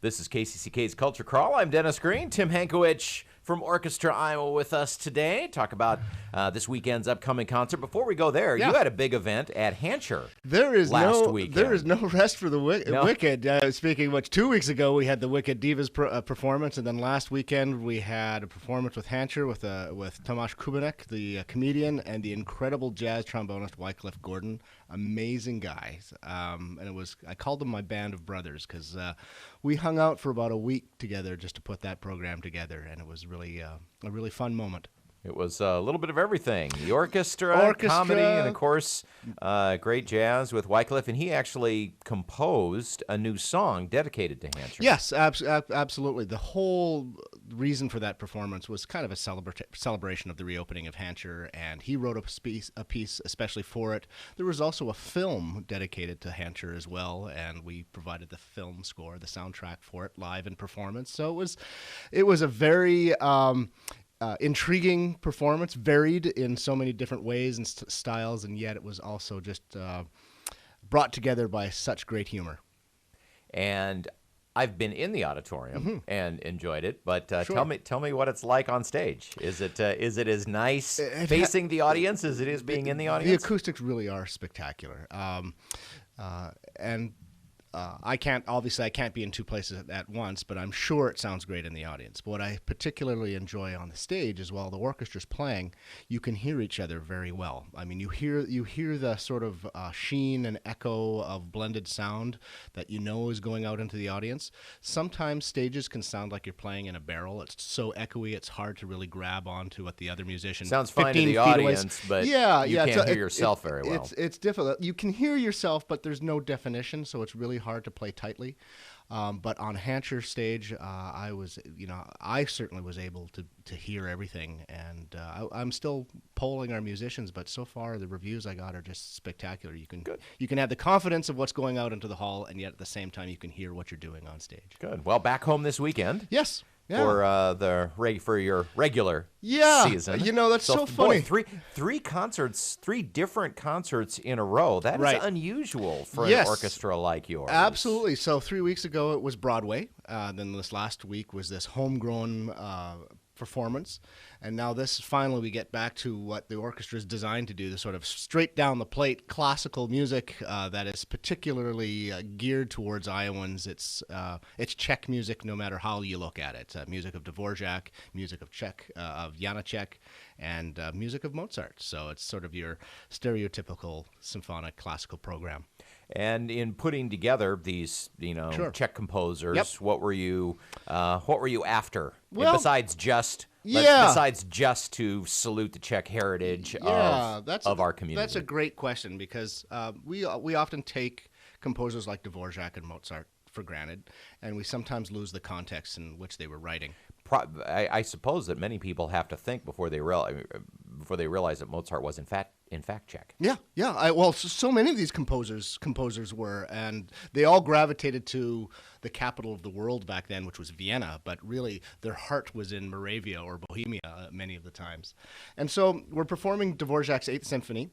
This is KCCK's Culture Crawl. I'm Dennis Green. Tim Hankewich from Orchestra Iowa with us today. Talk about this weekend's upcoming concert. Before we go there, you had a big event at Hankewich last weekend. There is no rest for the Wicked. Speaking of which, 2 weeks ago we had the Wicked Divas performance, and then last weekend we had a performance with Hankewich with Tomasz Kubanek, the comedian, and the incredible jazz trombonist Wycliffe Gordon. Amazing guys. And I called them my band of brothers because we hung out for about a week together just to put that program together, and it was really a really fun moment. It was a little bit of everything. The orchestra, comedy, and, of course, great jazz with Wycliffe. And he actually composed a new song dedicated to Hankewich. Yes, absolutely. The whole reason for that performance was kind of a celebration of the reopening of Hankewich, and he wrote a piece especially for it. There was also a film dedicated to Hankewich as well, and we provided the film score, the soundtrack for it, live in performance. So it was a very... intriguing performance, varied in so many different ways and styles, and yet it was also just brought together by such great humor. And I've been in the auditorium and enjoyed it, but Sure. tell me what it's like on stage. Is it as nice facing the audience as it is being in the audience? The acoustics really are spectacular, and I can't be in two places at once, but I'm sure it sounds great in the audience. But what I particularly enjoy on the stage is while the orchestra's playing, you can hear each other very well. I mean, you hear the sort of sheen and echo of blended sound that you know is going out into the audience. Sometimes stages can sound like you're playing in a barrel. It's so echoey, it's hard to really grab onto what the other musician. Sounds fine to the audience, but you can't hear yourself very well. It's difficult. You can hear yourself, but there's no definition, so it's really hard to play tightly. But on Hankewich stage, I certainly was able to hear everything, and I'm still polling our musicians, but so far the reviews I got are just spectacular. You can have the confidence of what's going out into the hall, and yet at the same time you can hear what you're doing on stage. Good. Well, back home this weekend. Yes. Yeah. For your regular season. You know, that's so funny. Boy, three different concerts in a row. That is unusual for an orchestra like yours. Absolutely. So 3 weeks ago it was Broadway. Then this last week was this homegrown performance, and now finally we get back to what the orchestra is designed to do, the sort of straight down the plate classical music that is particularly geared towards Iowans. It's Czech music, no matter how you look at it. Music of Dvorak, music of Czech of Janacek, and music of Mozart. So it's sort of your stereotypical symphonic classical program. And in putting together these, Czech composers, what were you after? Well, besides just to salute the Czech heritage of our community. That's a great question, because we often take composers like Dvorak and Mozart for granted, and we sometimes lose the context in which they were writing. I suppose that many people have to think before they realize that Mozart was in fact Czech. Yeah. So many of these composers were, and they all gravitated to the capital of the world back then, which was Vienna. But really, their heart was in Moravia or Bohemia many of the times. And so we're performing Dvorak's Eighth Symphony.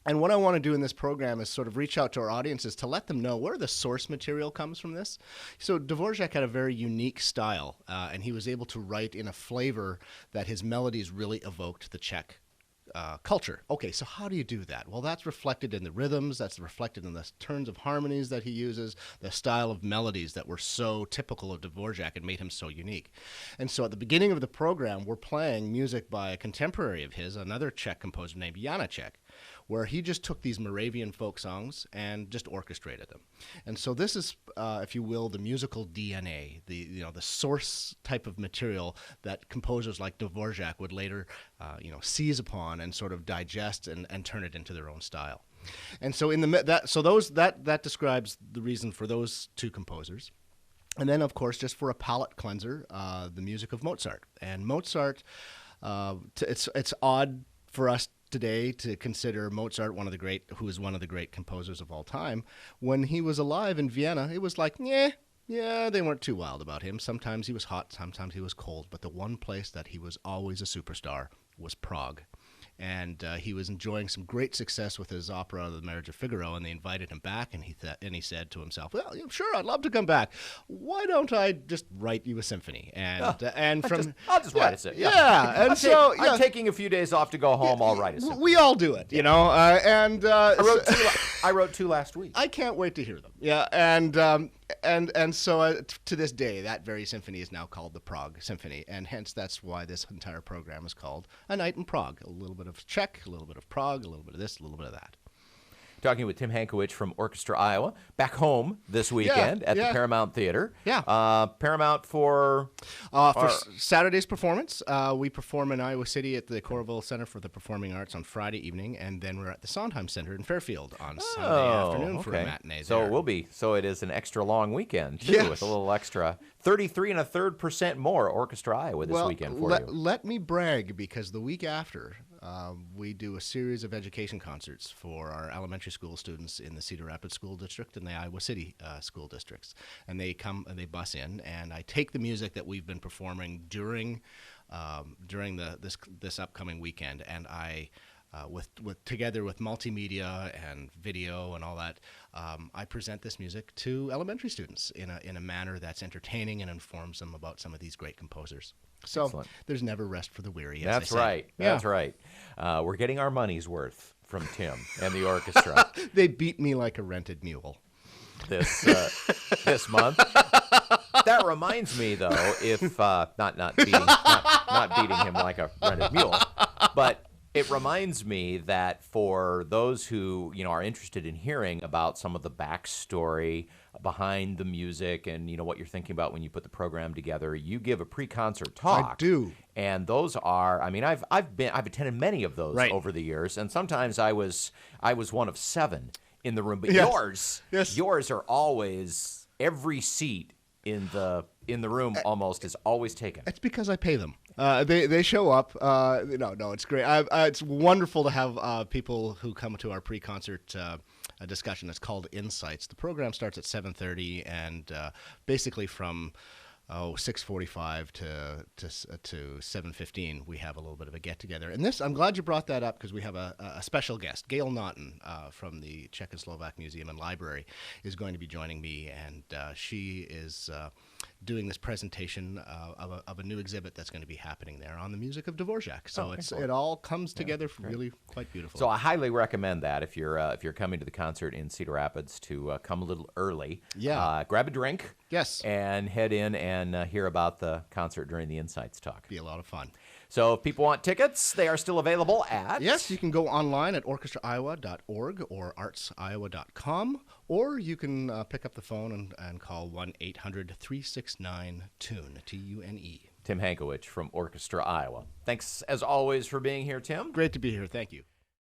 And what I want to do in this program is sort of reach out to our audiences to let them know where the source material comes from this. So Dvorak had a very unique style, and he was able to write in a flavor that his melodies really evoked the Czech culture. Okay, so how do you do that? Well, that's reflected in the rhythms, that's reflected in the turns of harmonies that he uses, the style of melodies that were so typical of Dvorak and made him so unique. And so at the beginning of the program, we're playing music by a contemporary of his, another Czech composer named Janacek, where he just took these Moravian folk songs and just orchestrated them. And so this is, if you will, the musical DNA, the source type of material that composers like Dvorak would later, seize upon and sort of digest and turn it into their own style. And so that describes the reason for those two composers. And then, of course, just for a palate cleanser, the music of Mozart. And Mozart, it's odd for us today to consider Mozart who is one of the great composers of all time. When he was alive in Vienna, it was like, they weren't too wild about him. Sometimes he was hot, sometimes he was cold. But the one place that he was always a superstar was Prague. and he was enjoying some great success with his opera, The Marriage of Figaro, and they invited him back, and he said to himself, well, yeah, sure, I'd love to come back. Why don't I just write you a symphony? And I'll just write it. Yeah, and I'm taking a few days off to go home. I'll write a symphony. We all do it, I wrote two last week. I can't wait to hear them. Yeah, and so to this day, that very symphony is now called the Prague Symphony, and hence that's why this entire program is called A Night in Prague. A little bit of Czech, a little bit of Prague, a little bit of this, a little bit of that. Talking with Tim Hankewich from Orchestra Iowa, back home this weekend at the Paramount Theater. Yeah. Paramount for Saturday's performance. We perform in Iowa City at the Coralville Center for the Performing Arts on Friday evening, and then we're at the Sondheim Center in Fairfield on Sunday afternoon for a matinee. So it is an extra long weekend too, with a little extra 33.33% more Orchestra Iowa this weekend for you. Let me brag, because the week after we do a series of education concerts for our elementary school students in the Cedar Rapids School District and the Iowa City School Districts. And they come and they bus in, and I take the music that we've been performing during this upcoming weekend, and I together with multimedia and video and all that, I present this music to elementary students in a manner that's entertaining and informs them about some of these great composers. So Excellent. There's never rest for the weary. That's right. Yeah. That's right. We're getting our money's worth from Tim and the orchestra. They beat me like a rented mule this month. That reminds me, though, if not beating him like a rented mule, but it reminds me that for those who are interested in hearing about some of the backstory behind the music and what you're thinking about when you put the program together, you give a pre-concert talk. I do, and those are. I mean, I've attended many of those over the years, and sometimes I was one of 7 in the room. But yours are always, every seat in the room almost is always taken. It's because I pay them. They show up. No, it's great. It's wonderful to have people who come to our pre-concert discussion. It's called Insights. The program starts at 7:30, and basically from 6:45 to 7:15, we have a little bit of a get-together. And I'm glad you brought that up, because we have a special guest. Gail Naughton from the Czech and Slovak Museum and Library is going to be joining me, and she is doing this presentation of a new exhibit that's going to be happening there on the music of Dvorak. So it all comes together really quite beautiful. So I highly recommend that if you're coming to the concert in Cedar Rapids to come a little early. Yeah. Grab a drink. Yes. And head in and hear about the concert during the Insights talk. Be a lot of fun. So if people want tickets, they are still available at... Yes, you can go online at orchestraiowa.org or artsiowa.com, or you can pick up the phone and call 1-800-369-TUNE, T-U-N-E. Tim Hankewich from Orchestra Iowa. Thanks, as always, for being here, Tim. Great to be here. Thank you.